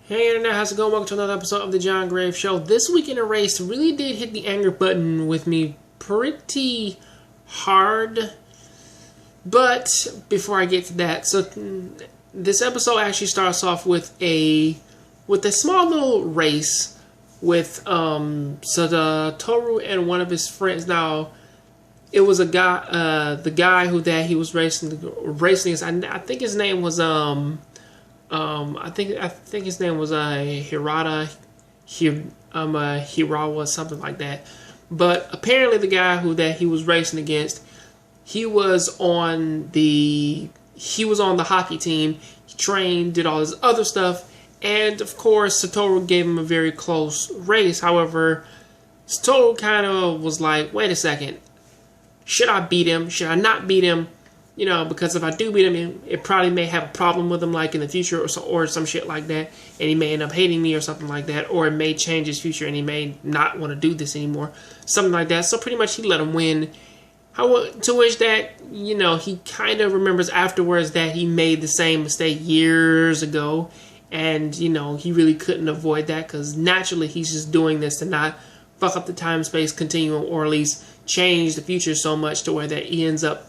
Hey Internet, how's it going? Welcome to another episode of the Jongravesshow. This week in a race really did hit the anger button with me pretty hard. But before I get to that, so this episode actually starts off with a small little race with Satoru and one of his friends. Now it was a guy, the guy that he was racing against. I think his name was I think his name was Hirawa, something like that. But apparently the guy that he was racing against, he was on the hockey team. He trained, did all this other stuff, and of course Satoru gave him a very close race. However, Satoru kind of was like, wait a second, should I beat him? Should I not beat him? You know, because if I do beat him, it probably may have a problem with him, like in the future, or some shit like that, and he may end up hating me or something like that, or it may change his future and he may not want to do this anymore, something like that. So pretty much he let him win. To which that, you know, he kind of remembers afterwards that he made the same mistake years ago, and you know, he really couldn't avoid that because naturally he's just doing this to not fuck up the time-space continuum, or at least change the future so much to where that he ends up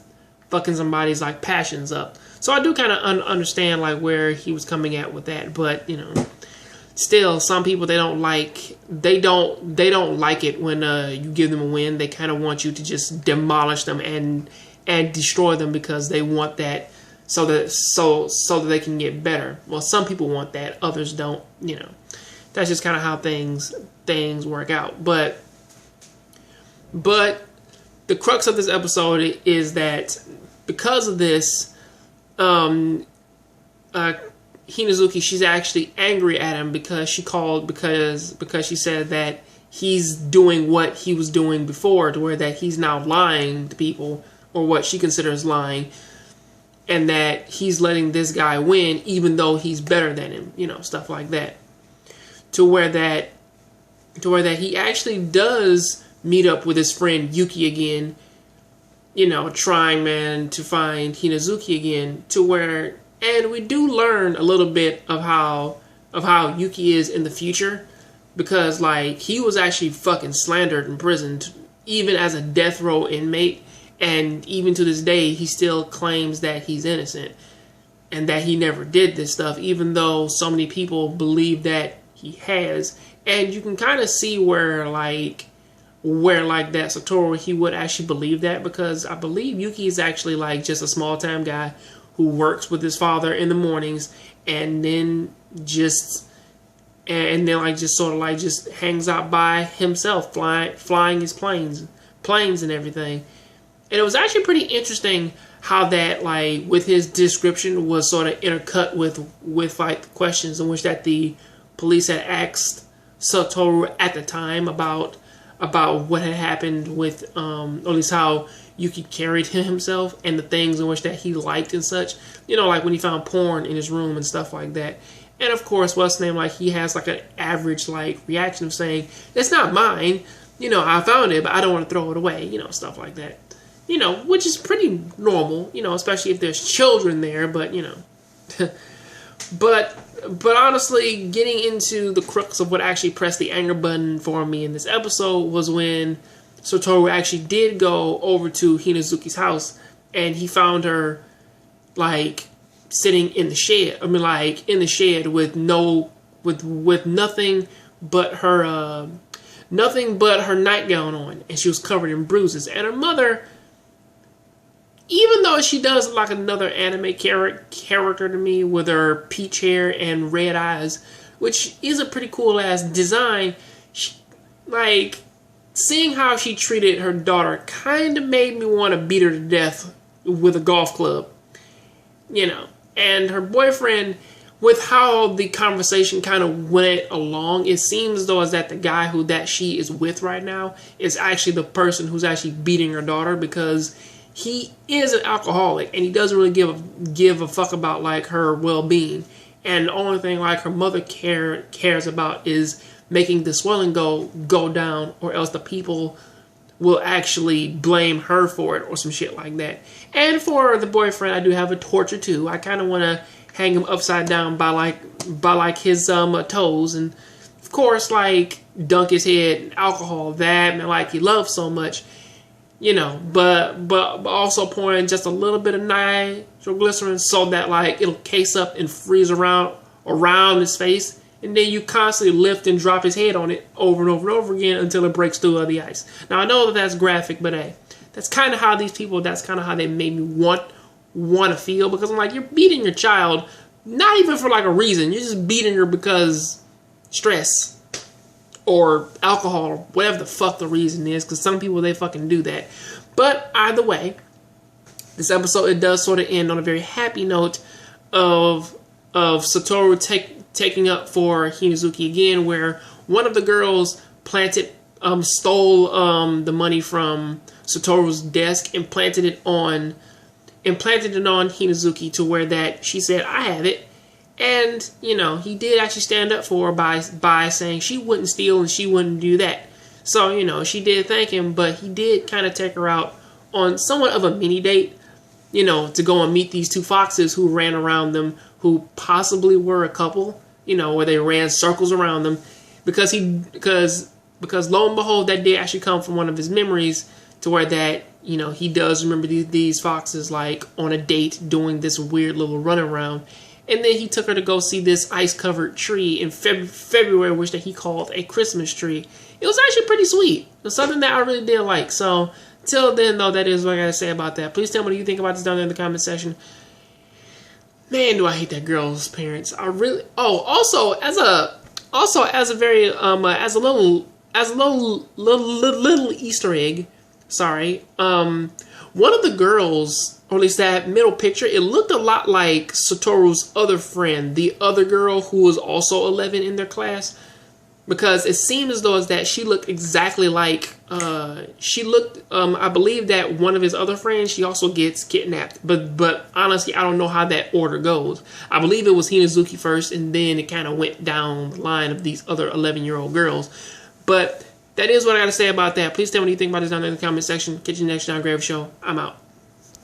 fucking somebody's like passions up. So I do kind of understand like where he was coming at with that, but you know, still some people they don't like it when you give them a win. They kind of want you to just demolish them and destroy them because they want that so that they can get better. Well, some people want that, others don't. You know, that's just kind of how things work out. But the crux of this episode is that because of this, Hinazuki, she's actually angry at him because she said that he's doing what he was doing before, to where that he's now lying to people, or what she considers lying, and that he's letting this guy win even though he's better than him, you know, stuff like that. To where that he actually does meet up with his friend Yuki again, you know, trying, to find Hinazuki again, to where, and we do learn a little bit of how Yuki is in the future, because, like, he was actually fucking slandered in prison, even as a death row inmate, and even to this day, he still claims that he's innocent, and that he never did this stuff, even though so many people believe that he has, and you can kind of see where that Satoru, he would actually believe that, because I believe Yuki is actually like just a small time guy who works with his father in the mornings and then just hangs out by himself, flying his planes and everything. And it was actually pretty interesting how that, like, with his description was sort of intercut with like the questions in which that the police had asked Satoru at the time about what had happened with, or at least how Yuki carried himself and the things in which that he liked and such. You know, like when he found porn in his room and stuff like that. And of course, what's the name, like, he has like an average like reaction of saying, it's not mine, you know, I found it, but I don't want to throw it away, you know, stuff like that. You know, which is pretty normal, you know, especially if there's children there, but, you know. But honestly, getting into the crux of what actually pressed the anger button for me in this episode was when Satoru actually did go over to Hinazuki's house, and he found her, like, sitting in the shed. I mean, like, in the shed with nothing but her nightgown on, and she was covered in bruises. And her mother, even though she does look like another anime character to me with her peach hair and red eyes, which is a pretty cool ass design, like, seeing how she treated her daughter kind of made me want to beat her to death with a golf club, you know. And her boyfriend, with how the conversation kind of went along, it seems as though as that the guy that she is with right now is actually the person who's actually beating her daughter, because he is an alcoholic and he doesn't really give a fuck about like her well-being, and the only thing like her mother cares about is making the swelling go down, or else the people will actually blame her for it or some shit like that. And for the boyfriend, I do have a torture too. I kind of want to hang him upside down by like like his toes, and of course like dunk his head in alcohol that man like he loves so much, you know, but also pouring just a little bit of nitroglycerin so that like it'll case up and freeze around his face, and then you constantly lift and drop his head on it over and over and over again until it breaks through the ice. Now I know that that's graphic, but hey, that's kind of how these people, that's kind of how they made me want to feel, because I'm like, you're beating your child not even for like a reason, you're just beating her because stress or alcohol or whatever the fuck the reason is, because some people, they fucking do that. But either way, this episode, it does sort of end on a very happy note of Satoru taking up for Hinazuki again, where one of the girls stole the money from Satoru's desk and planted it on Hinazuki, to where that she said, I have it. And, you know, he did actually stand up for her by saying she wouldn't steal and she wouldn't do that. So, you know, she did thank him, but he did kind of take her out on somewhat of a mini date, you know, to go and meet these two foxes who ran around them, who possibly were a couple, you know, where they ran circles around them, because lo and behold, that did actually come from one of his memories, to where that, you know, he does remember these foxes like on a date doing this weird little runaround. And then he took her to go see this ice-covered tree in February, which that he called a Christmas tree. It was actually pretty sweet. It was something that I really did like. So, till then, though, that is what I gotta say about that. Please tell me what you think about this down there in the comment section. Man, do I hate that girl's parents. I really... Oh, also, as a little Easter egg, sorry, one of the girls, or at least that middle picture, it looked a lot like Satoru's other friend, the other girl who was also 11 in their class, because it seemed as though as that she looked exactly like, I believe that one of his other friends, she also gets kidnapped, but honestly, I don't know how that order goes. I believe it was Hinazuki first, and then it kind of went down the line of these other 11-year-old girls, but that is what I got to say about that. Please tell me what you think about this down there in the comment section. Catch you next time, Jongravesshow. I'm out.